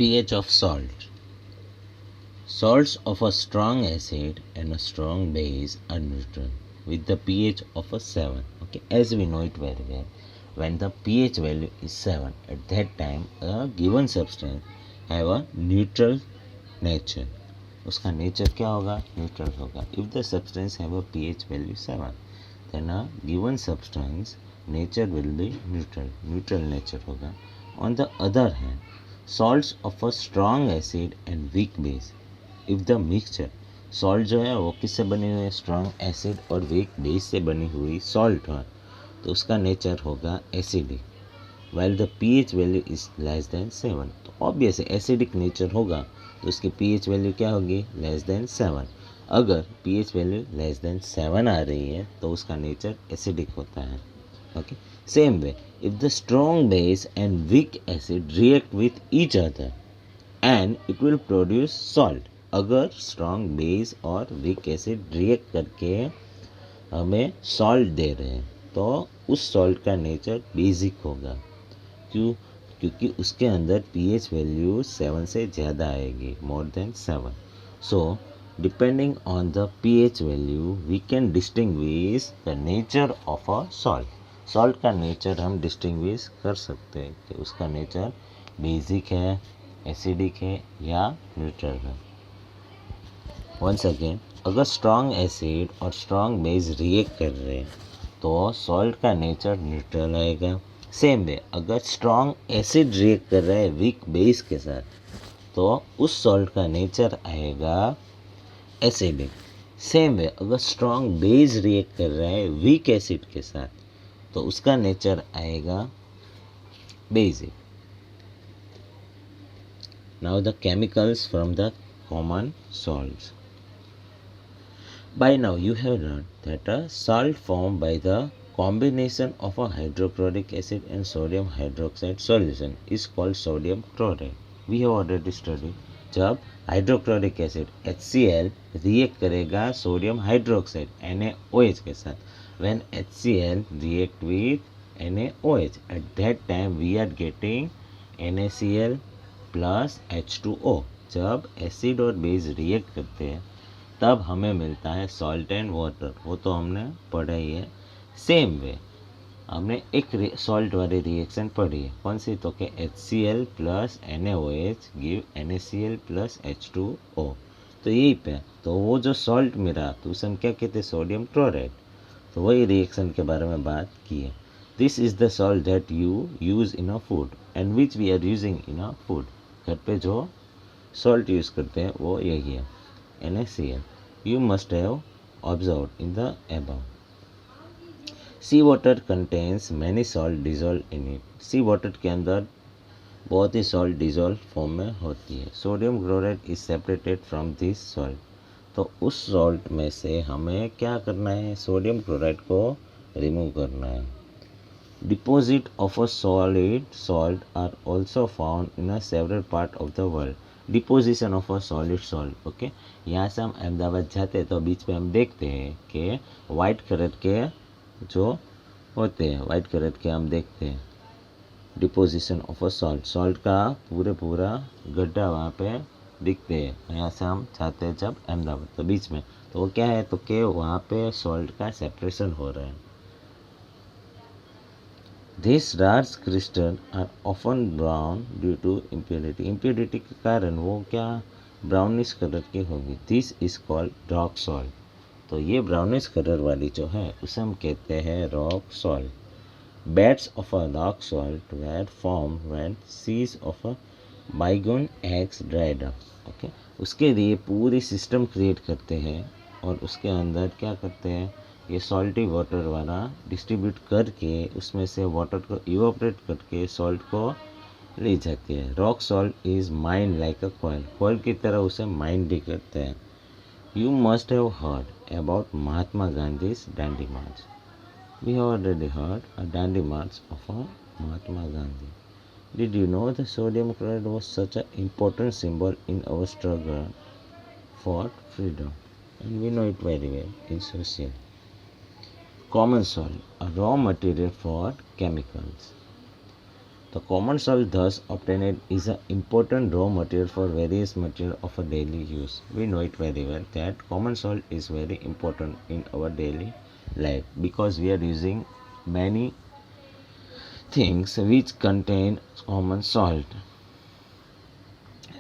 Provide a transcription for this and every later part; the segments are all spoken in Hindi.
pH of salt. Salts of a strong acid and a strong base are neutral with the pH of a 7. Okay, as we know it very well, when the pH value is 7, at that time a given substance have a neutral nature. उसका नेचर क्या होगा? न्यूट्रल होगा. If the substance have a pH value 7, then a given substance nature will be neutral nature होगा. On the other hand, salts of a strong acid and weak base, if the mixture, salt जो है वो किससे बनी हुई है? स्ट्रॉन्ग एसिड और वीक बेस से बनी हुई सॉल्ट है, तो उसका नेचर होगा acidic. While the pH value is less than 7, तो ऑब्वियस एसिडिक नेचर होगा, तो उसकी पीएच वैल्यू क्या होगी? Less than 7. अगर पीएच वैल्यू लेस देन 7 आ रही है तो उसका नेचर एसिडिक होता है. Okay, same way if the strong base and weak acid react with each other and it will produce salt. अगर स्ट्रॉन्ग बेस और वीक एसिड रिएक्ट करके हमें सॉल्ट दे रहे हैं तो उस सॉल्ट का नेचर बेसिक होगा. क्यों? क्योंकि उसके अंदर पीएच वैल्यू 7 से ज़्यादा आएगी, more than 7. So depending on the pH value we can distinguish the nature of a salt. Salt का नेचर हम डिस्टिंग्विश कर सकते हैं कि उसका नेचर बेसिक है, एसिडिक है या न्यूट्रल है. वंस अगेन, अगर स्ट्रॉन्ग एसिड और स्ट्रॉन्ग बेस रिएक्ट कर रहे हैं तो सॉल्ट का नेचर न्यूट्रल आएगा. सेम वे अगर स्ट्रॉन्ग एसिड रिएक्ट कर रहा है वीक बेस के साथ तो उस सॉल्ट का नेचर आएगा एसिडिक. सेम वे अगर स्ट्रॉन्ग बेस रिएक्ट कर रहा है वीक एसिड के साथ तो उसका नेचर आएगा basic. Now the chemicals from the common salts. By now you have learned that a salt formed by the combination of a hydrochloric acid and sodium hydroxide solution is called sodium chloride. We have already studied. जब हाइड्रोक्लोरिक एसिड HCl रिएक्ट करेगा सोडियम हाइड्रोक्साइड NaOH के साथ, when HCl react with NaOH, at that time we are getting NaCl plus H2O. जब एसिड और बेस रिएक्ट करते हैं तब हमें मिलता है सॉल्ट एंड वाटर, वो तो हमने पढ़ा ही है. सेम वे हमने एक सॉल्ट वाली रिएक्शन पढ़ी है, कौन सी? तो कि HCl plus NaOH give NaCl plus H2O. तो यही पे तो वो जो सॉल्ट मिला तो उसे हम क्या कहते हैं? Sodium chloride. तो वही रिएक्शन के बारे में बात की है. This is the salt that you use in a food and which we are using in a food. घर पे जो सॉल्ट यूज़ करते हैं वो यही है, NaCl. You must have observed in the above. Sea water contains many salt dissolve in it. Sea water के अंदर बहुत ही सॉल्ट डिजॉल्व फॉर्म में होती है. Sodium chloride is separated from this salt. तो उस सॉल्ट में से हमें क्या करना है? सोडियम क्लोराइड को रिमूव करना है. Deposit of a solid salt are also found in a several part of the world. Deposition of a solid salt. Okay, यहाँ से हम अहमदाबाद जाते हैं तो बीच में हम देखते हैं कि वाइट कलर के जो होते हैं, वाइट कलर के हम देखते हैं deposition of a salt. Salt का पूरा गड्ढा वहाँ पे दिखते हैं. यहाँ से हम जाते हैं जब अहमदाबाद तो बीच में तो वो क्या है? तो कि वहाँ पे सॉल्ट का सेपरेशन हो रहा है. These rare crystals are often brown due to impurity. Impurity के कारण वो क्या ब्राउनिश कलर की होगी. This is called rock salt. तो ये ब्राउनिश कलर वाली जो है उसे हम कहते हैं rock salt. Beds of a rock salt were formed when seeds of a bygone eggs dried up. Okay? उसके लिए पूरी सिस्टम क्रिएट करते हैं और उसके अंदर क्या करते हैं? ये सॉल्टी वाटर वाला डिस्ट्रीब्यूट करके उसमें से वाटर को इवोपरेट करके सॉल्ट को ले जाते हैं. Rock salt is mined like a coal. Coal की तरह उसे माइंड भी करते हैं. You must have heard about Mahatma Gandhi's Dandi march. We have already heard a Dandi march of a Mahatma Gandhi. Did you know the sodium chloride was such a important symbol in our struggle for freedom and we know it very well in social. Common salt, a raw material for chemicals. The common salt thus obtained is an important raw material for various material of a daily use. We know it very well that common salt is very important in our daily life because we are using many things which contain common salt,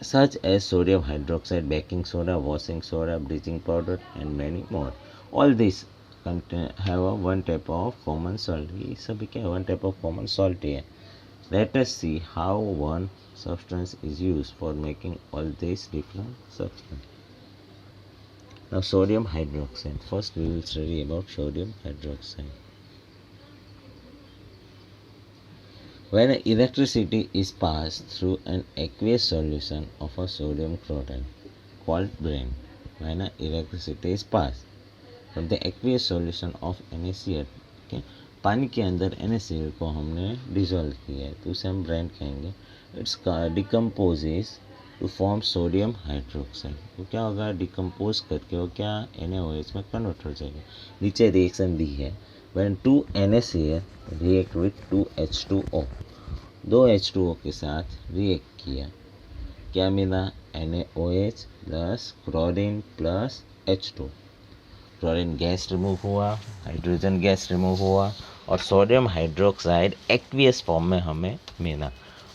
such as sodium hydroxide, baking soda, washing soda, bleaching powder, and many more. All these have a one type of common salt. ये सभी क्या one type of common salt है. Let us see how one substance is used for making all these different substances. Now sodium hydroxide. First we will study about sodium hydroxide. When electricity is passed through an aqueous solution of a sodium chloride called brine, when electricity is passed from the aqueous solution of NaCl, okay, पानी के अंदर NaCl को हमने डिजोल्व किया है तो उसे हम ब्राइन कहेंगे. It's decomposes to form sodium hydroxide. तो क्या होगा, डिकम्पोज करके वो क्या NaOH में कन्वर्ट हो जाएगा. नीचे रिएक्शन दी है. When 2 NaCl react with 2 H2O, 2 H2O के साथ रिएक्ट किया, क्या मिला, NaOH plus chlorine plus H2. Chlorine gas remove हुआ, हाइड्रोजन गैस रिमूव हुआ और सोडियम हाइड्रोक्साइड एक्वियस फॉर्म में हमें मिला.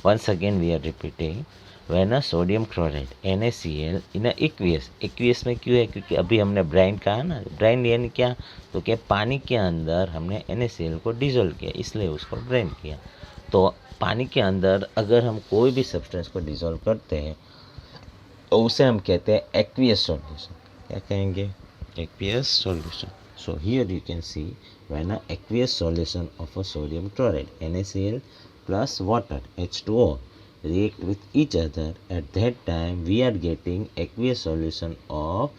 Once again we are repeating, when a sodium chloride NaCl in a aqueous में क्यों है, क्योंकि अभी हमने ब्राइन कहा ना, ब्राइन यानी क्या, तो क्या पानी के अंदर हमने NaCl को डिजोल्व किया इसलिए उसको ब्राइन किया. तो पानी के अंदर अगर हम कोई भी सब्सटेंस को डिजोल्व करते हैं तो उसे हम कहते हैं एक्वियस सॉल्यूशन. क्या कहेंगे, aqueous solution. So here you can see when an aqueous solution of a sodium chloride NaCl plus water H2O react with each other, at that time we are getting aqueous solution of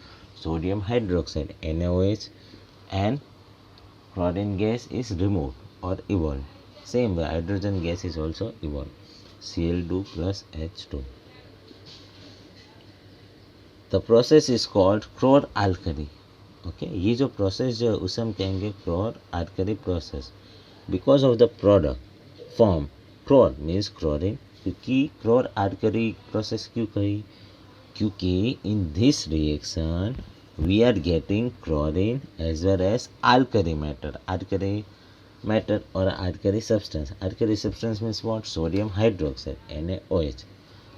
sodium hydroxide NaOH and chlorine gas is removed or evolved. Same way hydrogen gas is also evolved, Cl2 plus H2. The process is called chlor-alkali. Okay ये जो प्रोसेस जो है उसे हम कहेंगे chlor alkali process. Because of the product form chlor means chlorine. क्योंकि क्लोर आल्कली प्रोसेस क्यों कही, क्योंकि in this reaction we are getting chlorine as well as alkali matter और alkali substance means what, sodium hydroxide NaOH.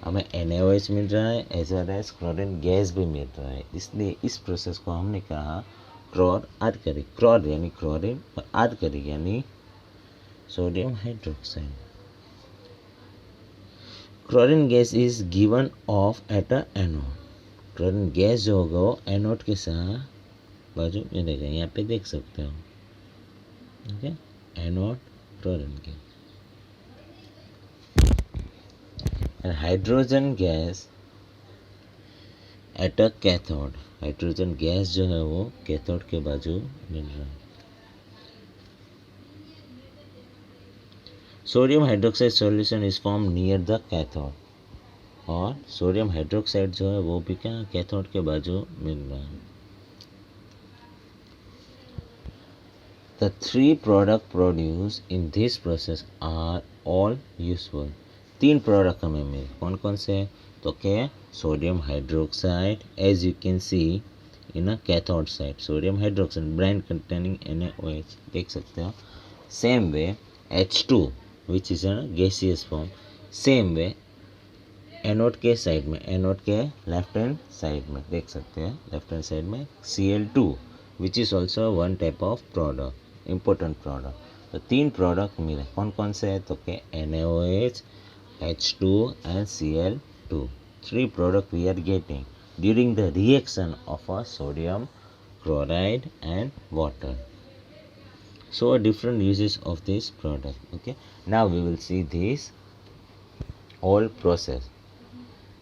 हमें NaOH मिल रहा है as well as chlorine gas भी मिल रहा है, इसलिए इस प्रोसेस को हमने कहा क्लोर आल्कली. क्लोर यानी क्लोरीन और आल्कली यानी sodium hydroxide. Chlorine gas is given of at a anode. Chlorine gas जो होगा वो एनोड के साथ बाजू मिलेगा, यहाँ पे देख सकते हो. Okay, anode chlorine gas and hydrogen gas at a cathode. Hydrogen gas जो है वो कैथोड के बाजू मिल रहा है. Sodium hydroxide solution is form near the cathode. और सोडियम हाइड्रोक्साइड जो है वो भी क्या कैथोड के बाजू मिल रहा है. The 3 products produced in this process are all useful. 3 product हमें मिले, कौन कौन से, तो क्या, sodium hydroxide as you can see in a cathode side, sodium hydroxide brine containing NaOH देख सकते हो. Same way H2 which is a gaseous form. Same way anode के साइड में, एनोड के लेफ्ट हैंड साइड में देख सकते हैं, लेफ्ट हैंड साइड में Cl2 which is also one type of product, important product. तो 3 प्रोडक्ट मिले, कौन कौन से है, तो क्या NaOH, H2 and Cl2. 3 products we are getting during the reaction of a sodium chloride and water. So different uses of this product. Okay, now we will see this whole process.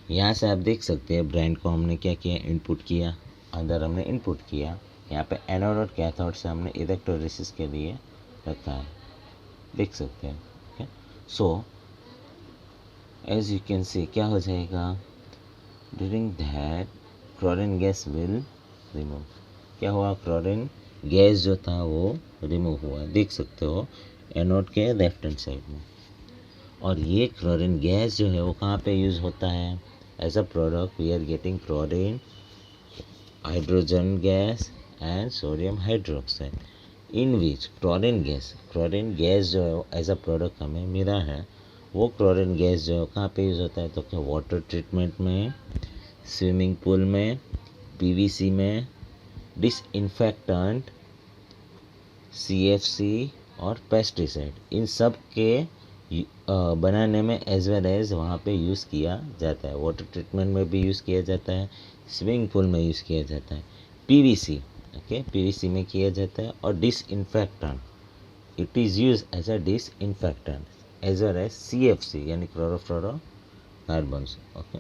यहाँ से आप देख सकते हैं ब्रांड को हमने क्या किया, इनपुट किया, अंदर हमने इनपुट किया, यहाँ पे एनोड और कैथोड से हमने इलेक्ट्रोलिसिस के लिए रखा है, देख सकते हैं. Okay, so as you can see क्या हो जाएगा, during that chlorine gas will remove. क्या हुआ, क्लोरीन गैस जो था वो रिमूव हुआ, देख सकते हो एनोड के लेफ्ट हैंड साइड में. और ये क्लोरीन गैस जो है वो कहाँ पे यूज़ होता है? As a product we are getting chlorine, hydrogen gas and sodium hydroxide, in which chlorine gas जो है एज अ प्रोडक्ट हमें मिला है, वो क्लोरीन गैस जो है कहाँ पे यूज़ होता है? तो क्या वाटर ट्रीटमेंट में, स्विमिंग पूल में, पीवीसी में, डिसइंफेक्टेंट, सीएफसी और पेस्टिसाइड, इन सब के बनाने में एज वेल एज वहाँ पे यूज़ किया जाता है। वाटर ट्रीटमेंट में भी यूज़ किया जाता है, स्विमिंग पूल में यूज़ किया जाता है, पीवीसी, ओके, पीवीसी में किया जाता है। और disinfectant, it is use as a disinfectant as well as CFC यानी क्लोरोफ्लोरोकार्बन्स, ओके।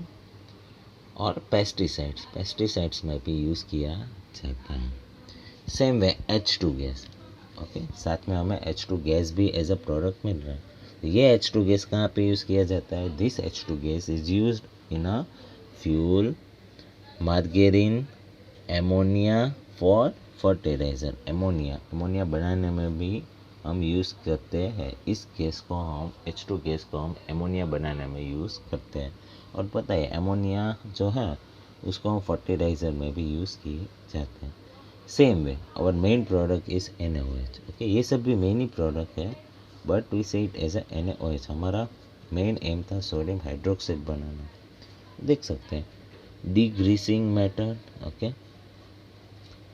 और पेस्टिसाइड्स में भी यूज़ किया जाता है। Same way H2 gas, okay, साथ में हमें H2 गैस भी एज अ प्रोडक्ट मिल रहा है। तो ये H2 गैस कहाँ पे यूज़ किया जाता है? This H2 gas is used in a fuel, margarine, ammonia for fertiliser. Ammonia बनाने में भी हम यूज़ करते हैं। इस गैस को हम H2 गैस को हम एमोनिया बनाने में यूज़ करते हैं। और पता है एमोनिया जो है उसको हम फर्टिलाइज़र में भी यूज़ किए जाते हैं। Same way our main product is NaOH, okay. ये सब भी मेन ही प्रोडक्ट है, but we say it as a NaOH। हमारा मेन एम था सोडियम हाइड्रोक्साइड बनाना। देख सकते हैं degreasing method, okay.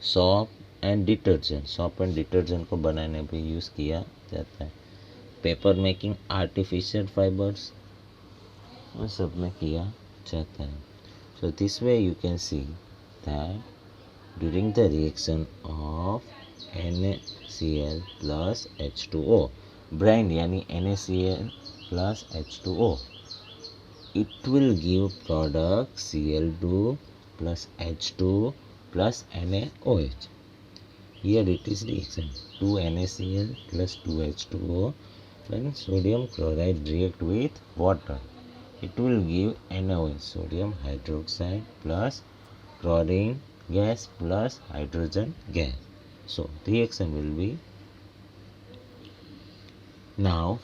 Soap and detergent को बनाने पे यूज़ किया जाता है। पेपर मेकिंग, आर्टिफिशियल फाइबर्स, उन सब में किया जाता है। सो this way you can see that during the reaction of NaCl plus H2O, brine यानी NaCl plus H2O, it will give product Cl2 plus H2 plus NaOH. Here it is reaction 2 NaCl plus 2 H2O when sodium chloride react with water. It will give NaOH, sodium hydroxide plus chlorine gas plus hydrogen gas. So reaction will be now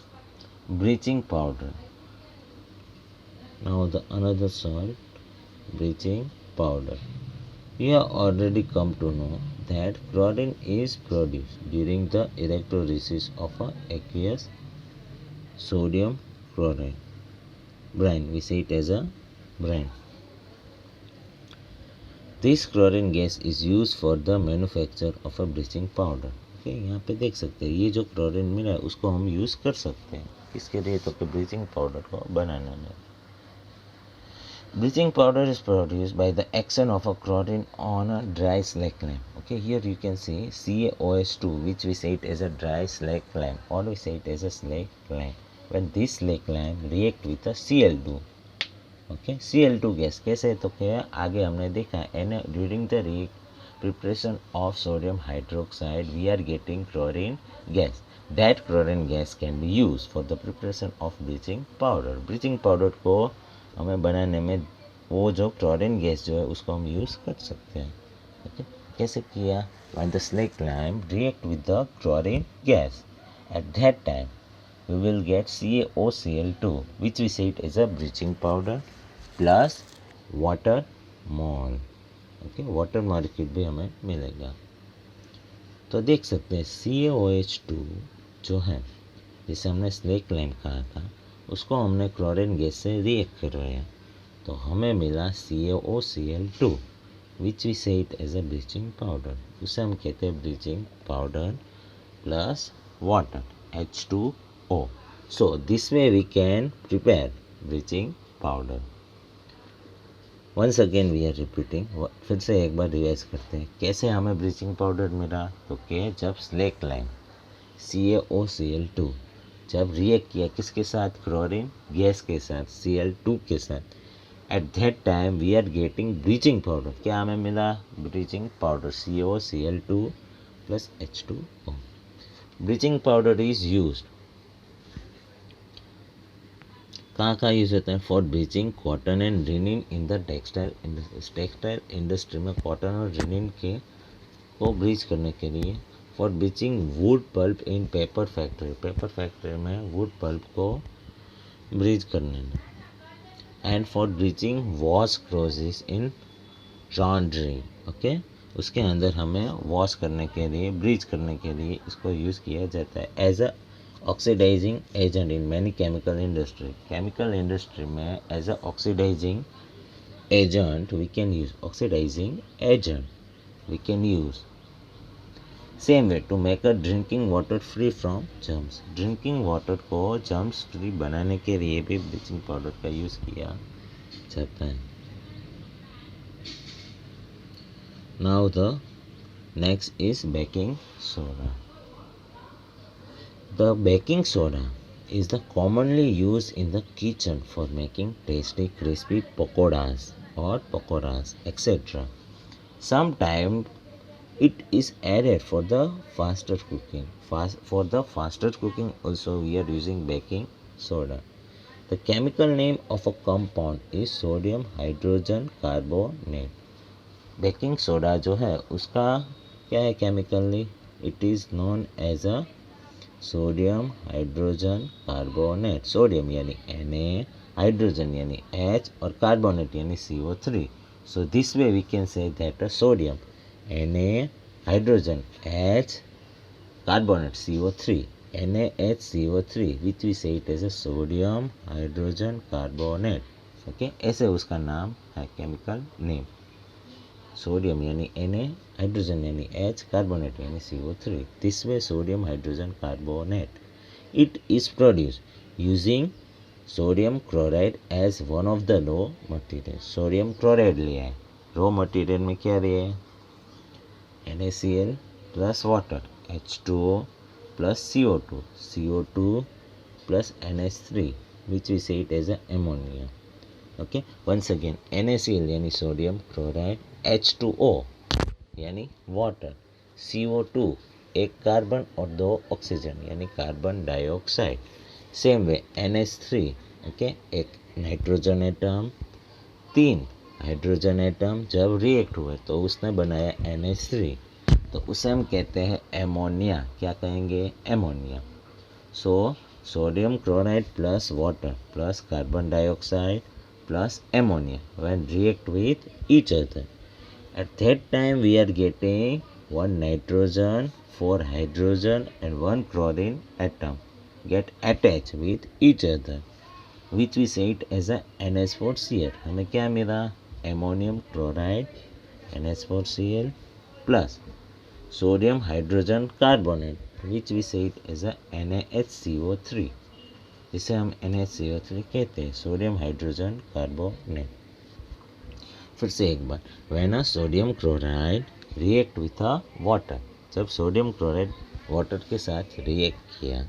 bleaching powder. Now the another salt, bleaching powder. We have already come to know that chlorine is produced during the electrolysis of a aqueous sodium chloride brine. We say it as a brine. This chlorine gas is use for the manufacture of a bleaching powder, okay. यहाँ पे देख सकते हैं ये जो क्लोरीन मिला है उसको हम यूज़ कर सकते हैं किसके लिए? तो ब्लीचिंग पाउडर को बनाने में। Bleaching powder is produced by the action of a chlorine on a dry slack lamp, okay. Here you can C CaOH2 which we say it as a dry slack lamp or we say it as a slack lamp. When this slack lamp react with a Cl2, okay, Cl2 gas कैसे? तो क्या आगे हमने देखा during the preparation of sodium hydroxide we are getting chlorine gas. That chlorine gas can be use for the preparation of bleaching powder. Bleaching powder को हमें बनाने में वो जो क्लोरीन गैस जो है उसको हम यूज़ कर सकते हैं, ओके। कैसे किया? When the slack lamp react with the chlorine gas, eight that time we will get CaOCl2 which we say it as a bleaching powder plus water mall, okay. Water molecule भी हमें मिलेगा। तो देख सकते हैं CaOH2 जो है जिसे हमने स्लैक लैम्प कहा था उसको हमने क्लोरीन गैस से रिएक्ट करवाया तो हमें मिला CaOCl2 which we say it as a bleaching powder. उसे हम कहते हैं bleaching powder plus water H2O. So this way we can prepare bleaching powder. Once again we are repeating, फिर से एक बार रिवाइज करते हैं कैसे हमें ब्लीचिंग पाउडर मिला। तो क्या जब स्लैक लैम्प CaOCl2 जब रिएक्ट किया किसके साथ? क्लोरीन गैस के साथ, Cl2 के साथ, at that time we are getting bleaching powder. क्या हमें मिला? Bleaching powder CaOCl2 plus H2O. Bleaching powder is used कहाँ यूज़ होता है? For bleaching cotton and linen in the textile industry में कॉटन और लिनिन के को ब्लीच करने के लिए। For bleaching wood pulp in paper factory में वुड पल्प को ब्रीच करने में, and for bleaching wash clothes in laundry, okay. उसके अंदर हमें वॉश करने के लिए, ब्रीच करने के लिए इसको यूज़ किया जाता है as a oxidising agent in many chemical industry. Chemical industry में as a oxidising agent we can use, oxidising agent we can use. Same way to make a drinking water free from germs, drinking water को जर्म्स फ्री बनाने के लिए भी ब्लीचिंग पाउडर का यूज़ किया जाता है। Now the next is baking soda. The baking soda is the commonly used in the kitchen for making tasty crispy pakoras or pakoras etc. Sometimes it is added for the faster cooking. For the faster cooking also we are using baking soda. The chemical name of a compound is sodium hydrogen carbonate. Baking soda जो है उसका क्या है chemically, it is known as a sodium hydrogen carbonate. Sodium यानी Na, हाइड्रोजन यानी H और कार्बोनेट यानी CO3। So this way we can say that a sodium Na, hydrogen H, carbonate CO3, NaHCO3 which we say it as a sodium hydrogen carbonate, okay. ऐसे उसका नाम है, केमिकल नेम। सोडियम यानी Na, हाइड्रोजन यानी H, कार्बोनेट यानी CO3। This way sodium hydrogen carbonate, it is produce using sodium chloride as one of the raw material. Sodium chloride लिया है, रॉ मटेरियल में क्या लिया है, NaCl plus water, H2O plus CO2, CO2 plus NH3 which we say it as a ammonia, okay. Once again NaCl यानी सोडियम क्लोराइड, H2O यानी वाटर, CO2 एक कार्बन और 2 ऑक्सीजन यानी carbon dioxide. Same way NH3, okay, एक नाइट्रोजन एटम, 3 हाइड्रोजन एटम जब रिएक्ट हुए तो उसने बनाया NH3, तो उसे हम कहते हैं एमोनिया। क्या कहेंगे, ammonia. So sodium chloride plus water plus carbon dioxide plus ammonia when react with each other. At that time we are getting 1 nitrogen, 4 hydrogen and 1 chlorine atom get attached with each other, which we say it as a NH4Cl. हमें क्या मिला, ammonium chloride NH4Cl plus sodium hydrogen carbonate which we say it as a NaHCO3, जिसे हम NaCO3 कहते हैं, सोडियम हाइड्रोजन कार्बोनेट। फिर से एक बार, when a sodium chloride react with a water, जब सोडियम क्लोराइड वाटर के साथ रिएक्ट किया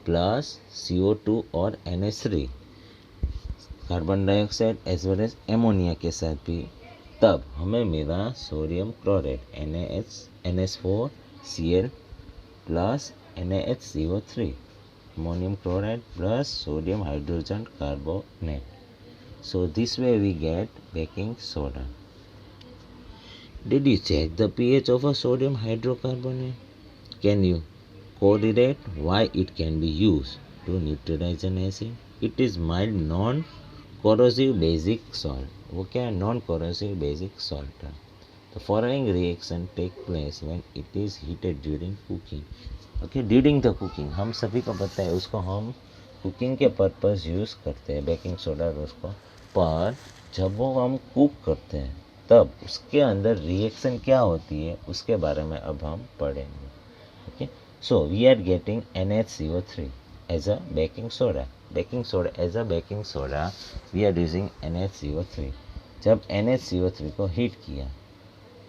प्लस CO2 और NH3 carbon dioxide as well as ammonia के साथ भी, तब हमें मिला sodium chloride NH4Cl plus NaHCO3, ammonium chloride plus sodium hydrogen carbonate. So this way we get baking soda. Did you check the pH of a sodium hydrocarbonate? Can you correlate why it can be used to neutralize an acid? It is mild non-corrosive basic salt. वो क्या है, non-corrosive basic salt है। The following reaction take place when it is heated during cooking. Okay, during the cooking, हम सभी को पता है उसको हम कुकिंग के पर्पस यूज़ करते हैं बेकिंग सोडा उसको, पर जब वो हम कुक करते हैं तब उसके अंदर रिएक्शन क्या होती है उसके बारे में अब हम पढ़ेंगे, okay. So we are getting NaCO3 as a baking soda, baking soda as a baking soda we are using NaCO3। जब NaCO3 को हीट किया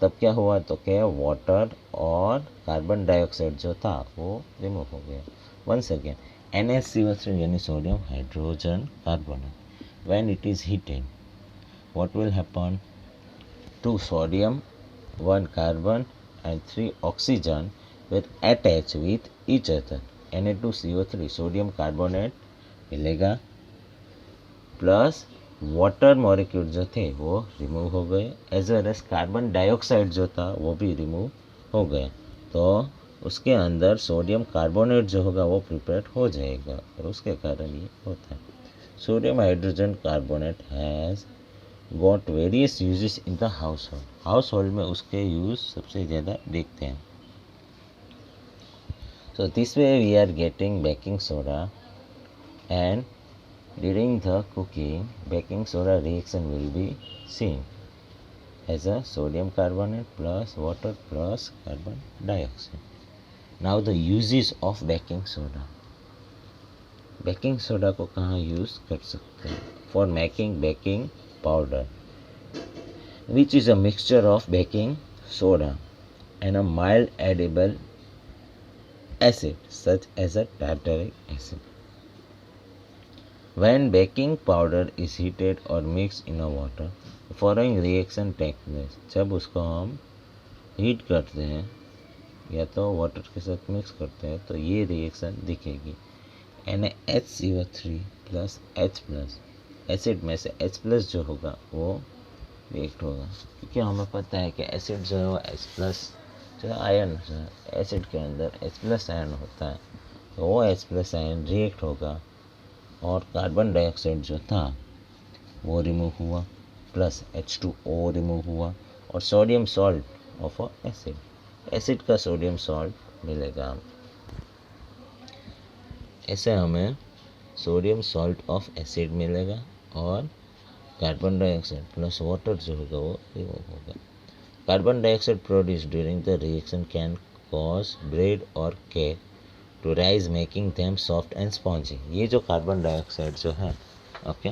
तब क्या हुआ, तो क्या वाटर और कार्बन डाइऑक्साइड जो था वो रिमूव हो गया। वंस अगेन NaCO3 यानी sodium hydrogen carbonate, when it is heated what will happen, 2 sodium 1 carbon and 3 oxygen will attach with each other, Na2CO3 sodium carbonate मिलेगा प्लस वाटर मॉलिक्यूल जो थे वो रिमूव हो गए, as well as carbon dioxide जो था वो भी रिमूव हो गए, तो उसके अंदर सोडियम कार्बोनेट जो होगा वो प्रिपेयर हो जाएगा और उसके कारण ये होता है। Sodium hydrogen carbonate has got various uses in the household. Household में उसके use सबसे ज़्यादा देखते हैं. So this way we are getting baking soda, and during the cooking baking soda reaction will be seen as a sodium carbonate plus water plus carbon dioxide. Now the uses of baking soda. Baking soda को कहाँ यूज़ कर सकते हैं? For making baking powder which is a mixture of baking soda and a mild edible acid such as a tartaric acid. When baking powder is heated or mixed in a water, the following reaction takes place. जब उसको हम हीट करते हैं या तो वाटर के साथ मिक्स करते हैं तो ये रिएक्शन दिखेगी. NaHCO3 plus H plus acid में से H प्लस जो होगा वो रिएक्ट होगा, क्योंकि हमें पता है कि एसिड जो है वो H प्लस जो है आयन है, एसिड के अंदर H प्लस आयन होता है, तो वो H प्लस आयन रिएक्ट होगा और कार्बन डाइऑक्साइड जो था वो रिमूव हुआ प्लस H2O रिमूव हुआ और sodium salt of acid, acid का सोडियम सॉल्ट मिलेगा. ऐसे हमें सोडियम सॉल्ट ऑफ एसिड मिलेगा और कार्बन डाइऑक्साइड प्लस वाटर जो होगा वो रिमूव होगा. Carbon dioxide produce during the reaction can cause bread और cake to rise making them soft and spongy. ये जो कार्बन डाइऑक्साइड जो है ओके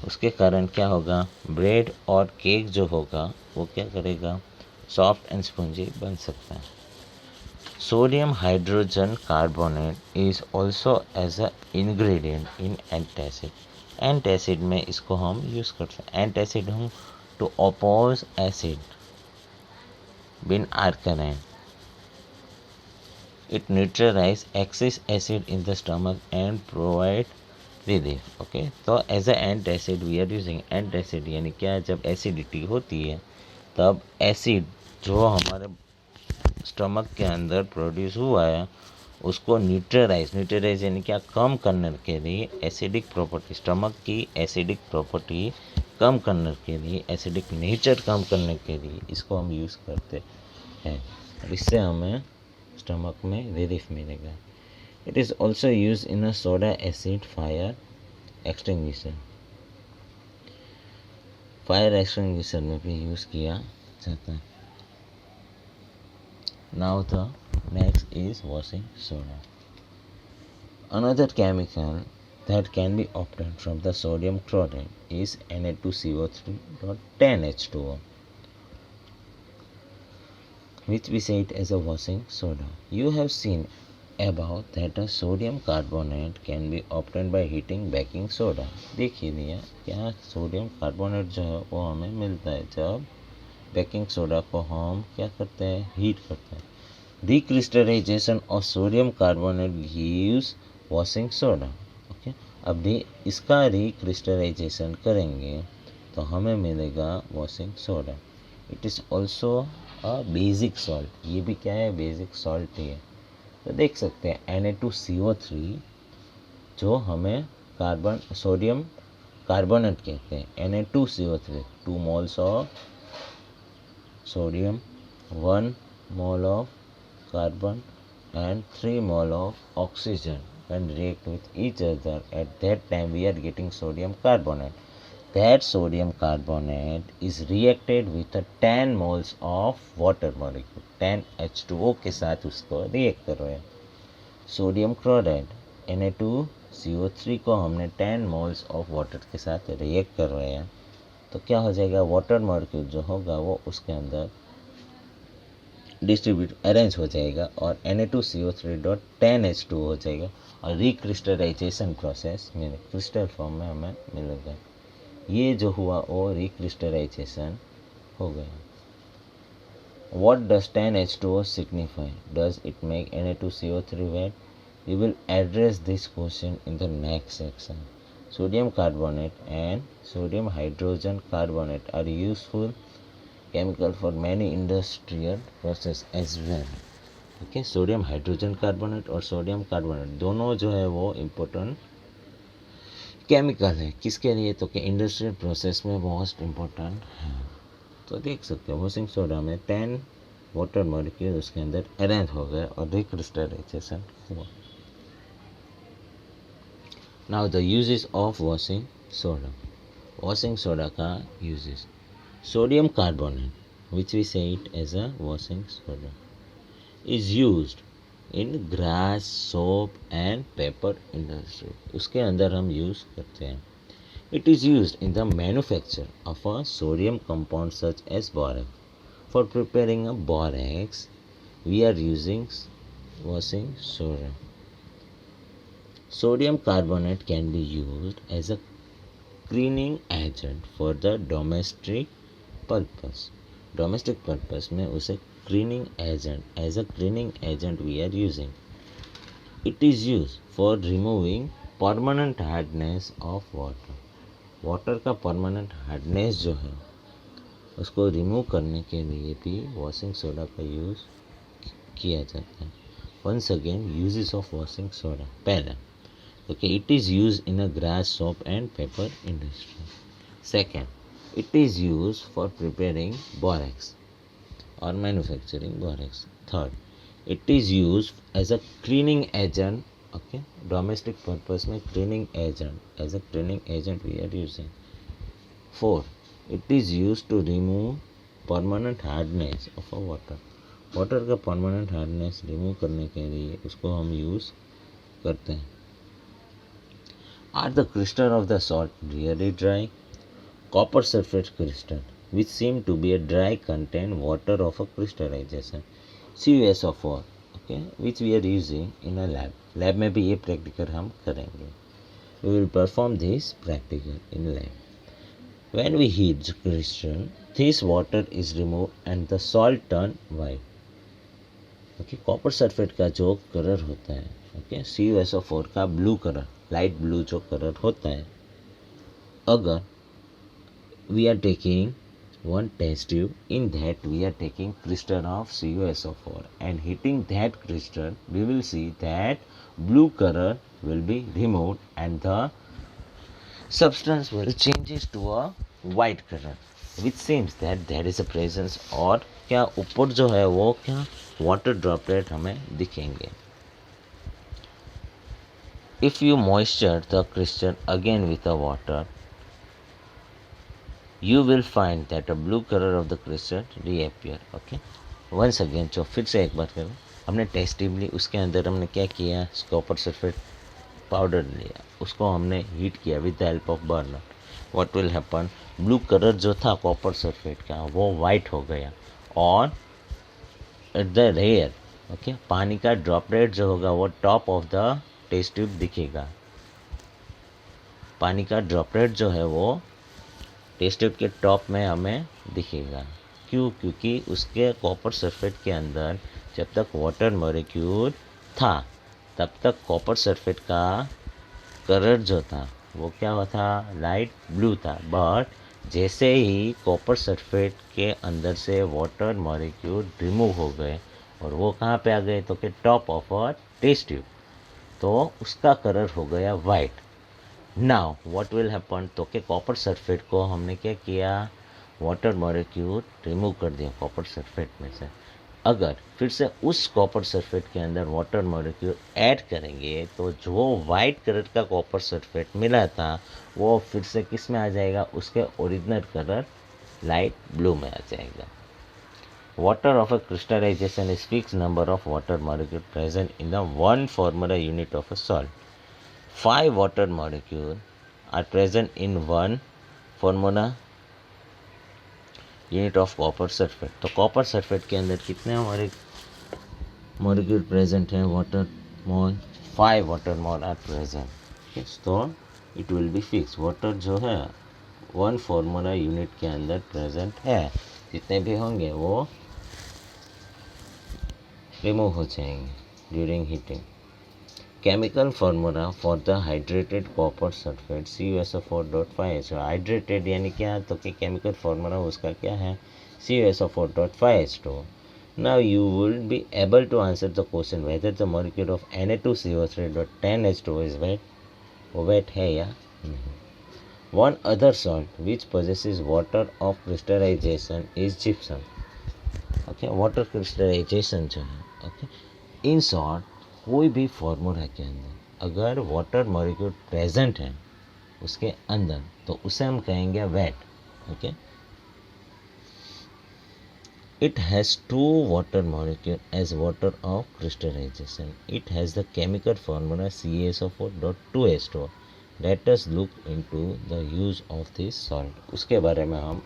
उसके कारण क्या होगा, ब्रेड और केक जो होगा वो क्या करेगा, सॉफ्ट एंड स्पॉन्जी बन सकता है. Sodium hydrogen carbonate is also as a ingredient in antacid. Antacid में इसको हम यूज़ करते हैं. Antacid हम to oppose acid bin alkaline. It neutralize excess acid in the stomach and provide relief. Okay, तो as a antacid we are using antacid यानी क्या, जब एसिडिटी होती है तब एसिड जो हमारे स्टमक के अंदर प्रोड्यूस हुआ है उसको न्यूट्रलाइज यानी क्या, कम करने के लिए एसिडिक प्रॉपर्टी, स्टमक की एसिडिक प्रॉपर्टी कम करने के लिए, एसिडिक नेचर कम करने के लिए इसको हम यूज़ करते हैं और इससे हमें स्टमक में रिलीफ मिलेगा. It is also use in a soda acid fire extinguisher. Fire extinguisher में भी यूज़ किया जाता है. Now the next is washing soda. Another chemical that can be obtained from the sodium chloride is Na2CO3.10H2O, which we say it as a washing soda. You have seen above that a sodium carbonate can be obtained by heating baking soda. देखिए दिया क्या, सोडियम कार्बोनेट जो है वो हमें मिलता है जब बेकिंग सोडा को हम क्या करते हैं, हीट करते हैं. Recrystallisation of sodium carbonate gives washing soda. Okay, अब इसका रिक्रिस्टलाइजेशन करेंगे तो हमें मिलेगा washing soda. It is also a basic salt. ये भी क्या है, बेसिक सॉल्ट ही है. तो देख सकते हैं Na2CO3 जो हमें सोडियम कार्बोनेट कहते हैं. Na2CO3 2 moles of sodium, 1 mole of carbon and 3 mole of oxygen when react with each other. At that time we are getting sodium carbonate. That sodium carbonate is reacted with a 10 moles of water molecule. 10 H2O के साथ उसको रिएक्ट कर रहे हैं. सोडियम क्लोराइड Na2CO3 को हमने 10 मोल्स ऑफ वाटर के साथ रिएक्ट कर रहे हैं तो क्या हो जाएगा, वाटर मॉलिक्यूल जो होगा वो उसके अंदर डिस्ट्रीब्यूट अरेंज हो जाएगा और Na2CO3.10H2 हो जाएगा और रिक्रिस्टलाइजेशन प्रोसेस में क्रिस्टल फॉर्म में हमें मिलेगा. ये जो हुआ वो रिक्रिस्टलाइजेशन हो गया. What does 10H2O signify? Does it make Na2CO3 wet? We will address this question in the next section. Sodium carbonate and sodium hydrogen carbonate are useful chemical for many industrial process as well. ठीक है, सोडियम हाइड्रोजन कार्बोनेट और सोडियम कार्बोनेट दोनों जो है वो इम्पोर्टेंट केमिकल है, किसके लिए? तो कि इंडस्ट्रियल प्रोसेस में मोस्ट इम्पोर्टेंट है। तो देख सकते हो वॉशिंग सोडा में 10 वाटर मॉलिक्यूल उसके अंदर अरेंज हो गए और रिक्रिस्टलाइजेशन हुआ। Now the uses of washing soda. Washing soda का uses: sodium carbonate which we say it as a washing soda is used in glass, soap and paper industry. उसके अंदर हम यूज़ करते हैं। It is used in the manufacture of a sodium compound such as borax. For preparing a borax we are using washing soda. Sodium carbonate can be used as a cleaning agent for the domestic purpose. Domestic purpose में उसे cleaning agent, as a cleaning agent we are using. It is used for removing permanent hardness of water. Water का परमानेंट हार्डनेस जो है उसको रिमूव करने के लिए भी वॉशिंग सोडा का यूज़ किया जाता है। Once again uses of washing soda. पहला, okay, it is use in a glass, soap and paper industry. Second, it is use for preparing borax और manufacturing borax. Third, it is use as a cleaning agent, okay, domestic purpose में cleaning agent, as a cleaning agent we are using. Fourth, it is use to remove permanent hardness of a water. Water का परमानेंट हार्डनेस रिमूव करने के लिए उसको हम यूज़ करते हैं। Are the crystal of the salt really dry? Copper sulphate crystal which seem to be a dry contain water of a crystallization CuSO4, okay, which we are using in a lab. Lab में भी ये प्रैक्टिकल हम करेंगे। We will perform this practical in lab. When we heat the crystal, this water is removed and the salt turn white. Okay, copper sulphate का जो कलर होता है, ओके, CuSO4 का ब्लू कलर, लाइट ब्लू जो कलर होता है, अगर we are taking one test tube, in that we are taking crystal of CuSO4 and heating that crystal, we will see that blue color will be removed and the substance will changes to a white color, which seems that there is a presence, और क्या ऊपर जो है वो क्या वाटर ड्रॉपलेट हमें दिखेंगे। If you moisture the crystal again with a water, you will find that a blue color of the crystal reappear, okay. once again, जो फिर से एक बार करें, हमने टेस्ट ट्यूब ली, उसके अंदर हमने क्या किया, कॉपर सल्फेट पाउडर लिया, उसको हमने हीट किया with the help of burner. What will happen, blue colour जो था कॉपर सल्फेट का वो वाइट हो गया, और एट द रेयर, ओके, पानी का ड्रॉपलेट जो होगा वो top of the test tube दिखेगा। पानी का ड्रॉपलेट जो है वो टेस्ट ट्यूब के टॉप में हमें दिखेगा। क्यों? क्योंकि उसके कॉपर सल्फेट के अंदर जब तक वाटर मॉलिक्यूल था तब तक कॉपर सल्फेट का कलर जो था वो क्या हुआ था, लाइट ब्लू था। बट जैसे ही कॉपर सल्फेट के अंदर से वाटर मॉलिक्यूल रिमूव हो गए और वो कहाँ पे आ गए, तो कि top of a test tube, तो उसका कलर हो गया white. Now what will happen, तो कि कॉपर सल्फेट को हमने क्या किया, वाटर मॉलिक्यूल रिमूव कर दिया कॉपर सल्फेट में से। अगर फिर से उस कॉपर सल्फेट के अंदर वाटर मॉलिक्यूल ऐड करेंगे तो जो वाइट कलर का कॉपर सल्फेट मिला था वो फिर से किस में आ जाएगा, उसके ओरिजिनल कलर लाइट ब्लू में आ जाएगा। Water of a crystallization is fix number of water molecule present in the one formula unit of a salt. 5 water molecules are present in one formula unit of copper sulfate। तो कॉपर सल्फेट के अंदर कितने हमारे मॉलिक्यूल प्रेजेंट हैं, water mole, 5 water mole are present. तो it will be fix, water जो है वन फार्मूला यूनिट के अंदर प्रेजेंट है, जितने भी होंगे वो रिमूव हो जाएंगे during heating. Chemical formula for the hydrated copper sulphate CuSO4.5H। Hydrated यानी क्या, तो कि केमिकल फार्मूला उसका क्या है, CuSO4.5H2। Now you will be able to answer the question whether the molecule of Na2CO3.10H2 is wet. वो वेट है या One other salt which possesses water of crystallization is gypsum. Okay, water crystallization जो है, okay, इन शॉर्ट कोई भी फॉर्मूला के अंदर अगर वाटर मॉलिक्यूल प्रेजेंट है उसके अंदर तो उसे हम कहेंगे wet. Okay, it has two water molecule as water of crystallization. It has the chemical formula CaSO4.2H2O. Let us look into the use of this salt. उसके बारे में हम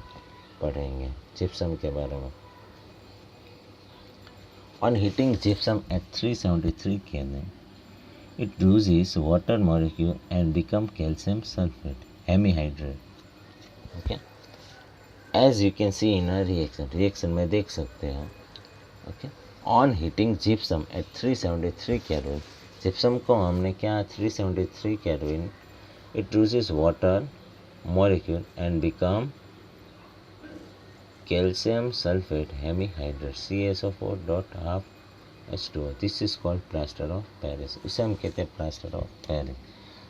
पढ़ेंगे, जिप्सम के बारे में. On heating gypsum at 373 Kelvin, it loses water molecule and become calcium sulfate, hemihydrate. Okay. As you can see in a reaction में देख सकते हैं. Okay. On heating gypsum at 373 Kelvin, gypsum को हमने क्या 373 Kelvin, it loses water molecule and become calcium sulfate hemihydrate CaSO4.2H2O. This is called plaster of Paris. उसे हम कहते हैं plaster of Paris.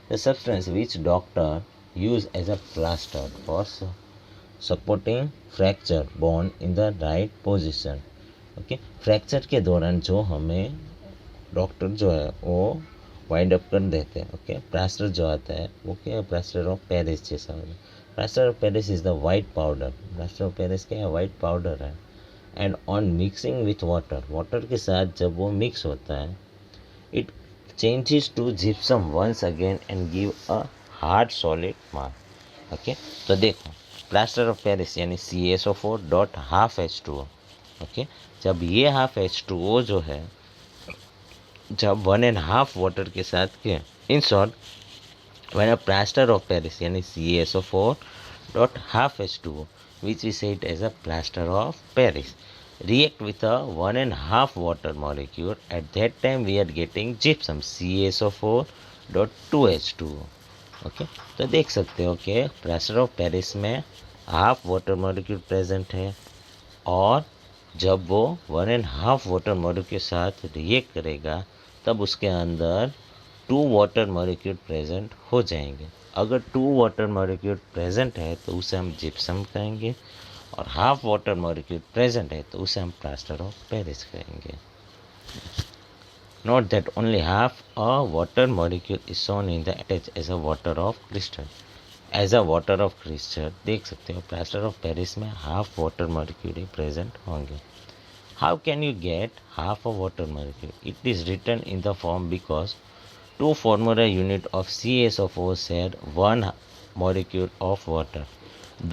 The substance which doctor use as a plaster for supporting fracture bone in the right position. Okay, fracture के दौरान जो हमें डॉक्टर जो है वो वाइंड अप कर देते हैं. ओके, प्लास्टर जो आता है वो क्या, प्लास्टर ऑफ पेरिस जैसा होगा. Plaster of Paris is the white powder. Plaster of Paris क्या है, वाइट पाउडर है. And on mixing with water, water के साथ जब वो मिक्स होता है, it changes to gypsum once again and give a hard solid mark. Okay, तो देखो प्लास्टर ऑफ पेरिस यानी CaSO4.2H2O. ओके, जब ये हाफ H2O जो है जब 1.5 वाटर के साथ के, in short when a plaster of Paris यानी CaSO4.2H2O which we said as a plaster of Paris react with a 1.5 water molecule, at that time we are getting gypsum CaSO4.2H2O. Okay, तो देख सकते हो कि प्लास्टर ऑफ पेरिस में हाफ वाटर मॉलिक्यूल प्रेजेंट है और जब वो 1.5 वाटर मॉलिक्यूल के साथ रिएक्ट करेगा तब उसके अंदर 2 वाटर मॉलिक्यूल प्रेजेंट हो जाएंगे. अगर 2 वाटर मॉलिक्यूल प्रेजेंट है तो उसे हम जिप्सम कहेंगे और हाफ वाटर मॉलिक्यूल प्रेजेंट है तो उसे हम प्लास्टर ऑफ पेरिस कहेंगे. Note that only half a water molecule is shown in the attach as a water of crystal. As a water of crystal देख सकते हो प्लास्टर ऑफ पेरिस में हाफ वाटर मॉलिक्यूल ही प्रेजेंट होंगे. How can you get half a water molecule? It is written in the form because 2 formula unit of CaSO4 share 1 molecule of water.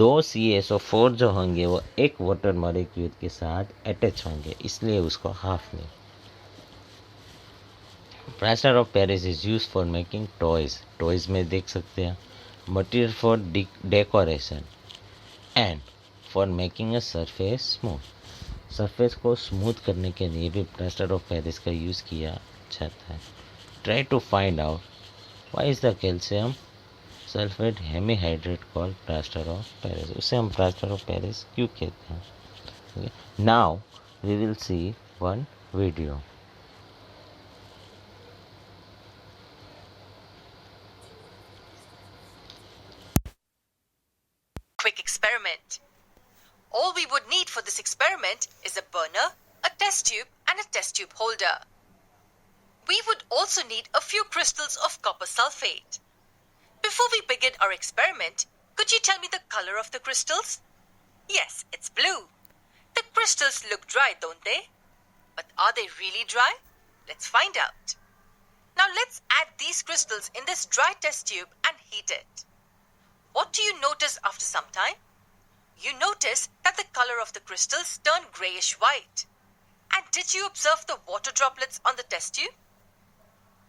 2 CaSO4 जो होंगे वो एक वाटर मॉलिक्यूल के साथ अटैच होंगे, इसलिए उसको हाफ में. Plaster of Paris is use for making toys. Toys में देख सकते हैं material for decoration and for making a surface smooth. Surface को स्मूथ करने के लिए भी प्लास्टर ऑफ पेरिस का यूज़ किया जाता है. Try to find out why is the calcium sulphate hemihydrate called plaster of Paris. उसे हम प्लास्टर ऑफ पेरिस क्यों कहते हैं. Now we will see one video. Quick experiment. All we would need for this experiment is a burner, a test tube and a test tube holder. We would also need a few crystals of copper sulfate. Before we begin our experiment, could you tell me the color of the crystals? Yes, it's blue. The crystals look dry, don't they? But are they really dry? Let's find out. Now let's add these crystals in this dry test tube and heat it. What do you notice after some time? You notice that the color of the crystals turn grayish white. And did you observe the water droplets on the test tube?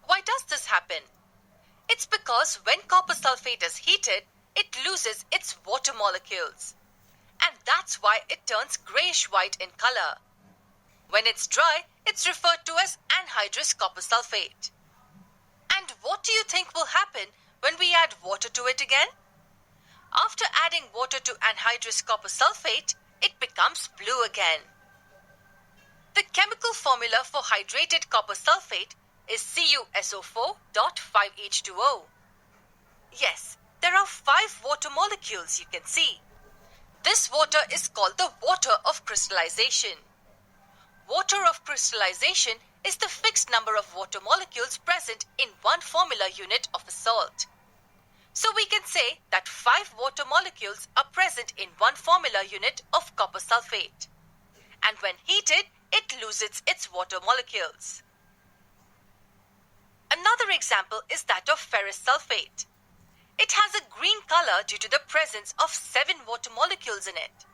Why does this happen? It's because when copper sulfate is heated, it loses its water molecules. And that's why it turns grayish white in color. When it's dry, it's referred to as anhydrous copper sulfate. And what do you think will happen when we add water to it again? After adding water to anhydrous copper sulfate, it becomes blue again. The chemical formula for hydrated copper sulfate is CuSO4.5H2O. Yes, there are 5 water molecules you can see. This water is called the water of crystallization. Water of crystallization is the fixed number of water molecules present in one formula unit of a salt. So we can say that 5 water molecules are present in one formula unit of copper sulfate. And when heated, it loses its water molecules. Another example is that of ferrous sulfate. It has a green color due to the presence of 7 water molecules in it.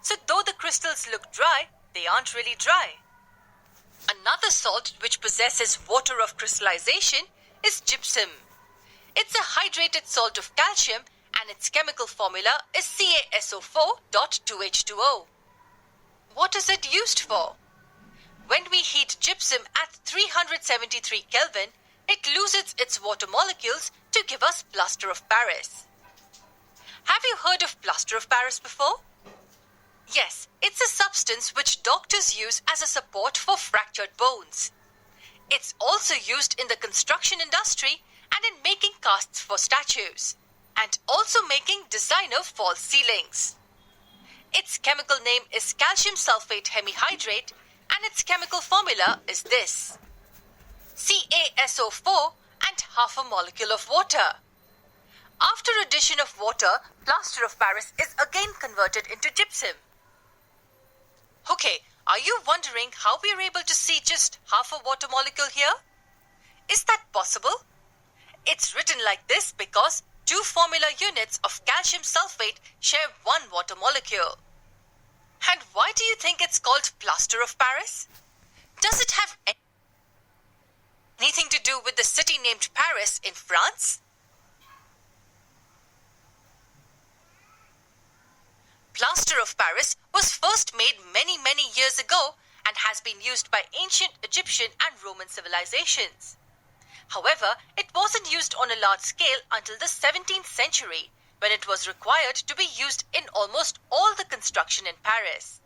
So though the crystals look dry, they aren't really dry. Another salt which possesses water of crystallization is gypsum. It's a hydrated salt of calcium and its chemical formula is CaSO4.2H2O. What is it used for? When we heat gypsum at 373 Kelvin, it loses its water molecules to give us plaster of Paris. Have you heard of plaster of Paris before? Yes, it's a substance which doctors use as a support for fractured bones. It's also used in the construction industry and in making casts for statues, and also making designer false ceilings. Its chemical name is calcium sulfate hemihydrate and its chemical formula is this: CaSO4 and half a molecule of water. After addition of water, plaster of Paris is again converted into gypsum. Okay, are you wondering how we are able to see just half a water molecule here? Is that possible? It's written like this because 2 formula units of calcium sulfate share 1 water molecule. And why do you think it's called plaster of Paris? Does it have anything to do with the city named Paris in France? Plaster of Paris was first made many years ago and has been used by ancient Egyptian and Roman civilizations. However, it wasn't used on a large scale until the 17th century, when it was required to be used in almost all the construction in Paris.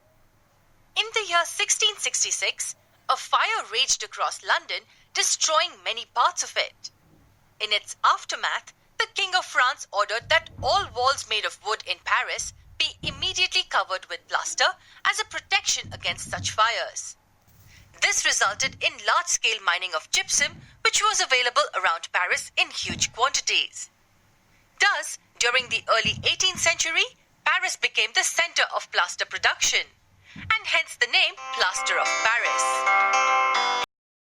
In the year 1666, a fire raged across London, destroying many parts of it. In its aftermath, the King of France ordered that all walls made of wood in Paris be immediately covered with plaster as a protection against such fires. This resulted in large-scale mining of gypsum, which was available around Paris in huge quantities. Thus, during the early 18th century, Paris became the center of plaster production, and hence the name Plaster of Paris.